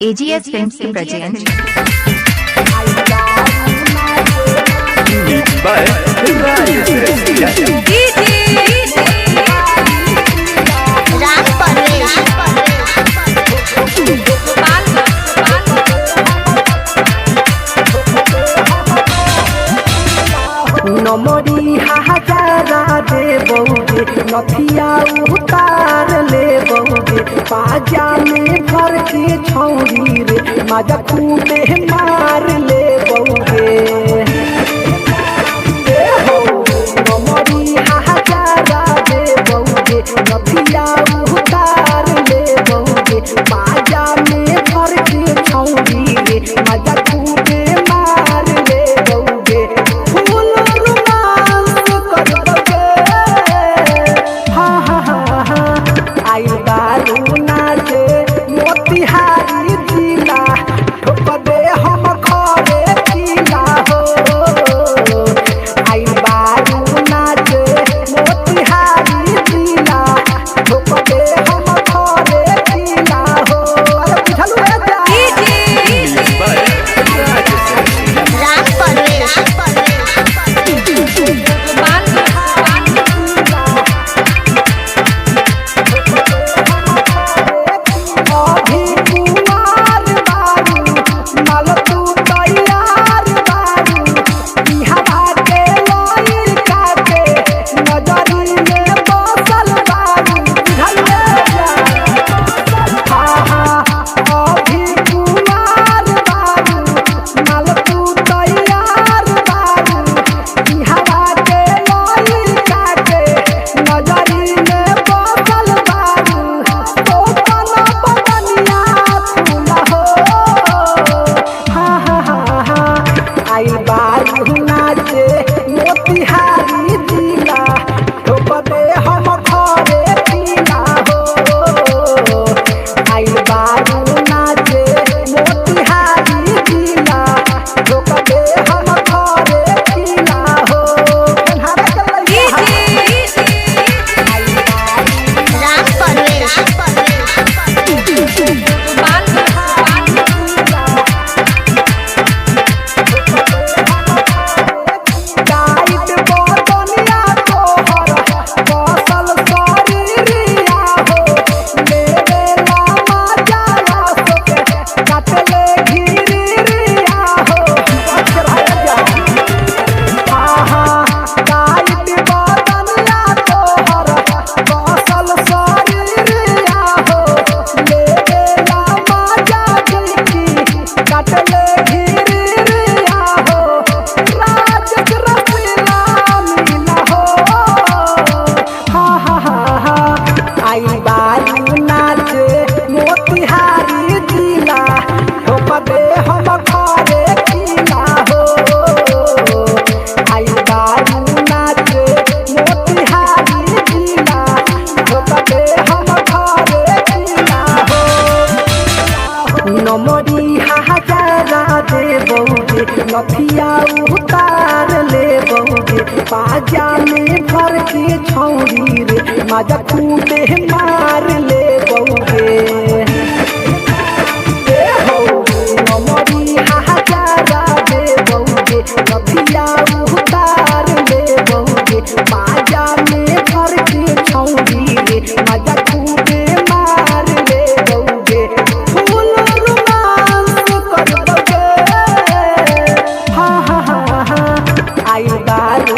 AGS Films के present नमरी हाजारा दे बउगे नथिया उतार ले बउगे पाजा में भर के छौरी रे माजा खूबे मार ले बउगे नमरी हाजारा दे बउगे नथिया उतार ले बउगे पाजा में भर के छौरी रे माजा खूबे मार ले बउगे मोतिहारी जिला ठोकबे हम खरे जिला हो आई बारू नाचे मोतिहारी जिला ठोकबे हम खरे जिला हो अरे बुझलु मोतिहारी जिला ठोकबे हम खरे जिला हो आई बारू नाचे मोतिहारी जिला ठोकबे हम खरे जिला हो मोतिहारी जिला ठोकबे हम खरे जिला हो आई बारू नाचे मोतिहारी जिला ठोकबे हम खरे जिला हो नमरी हाजारा दे बउगे नथिया उतार ले बउगे पाजा में भर के छौरी रे माजा खूबे मार ले बउगे नमरी हाजारा दे बउगे नथिया उतार ले बउगे पाजा में भर के छौरी रे माजा खूबे मार ले बउगे फूल रोमांस कर बउगे आई बारू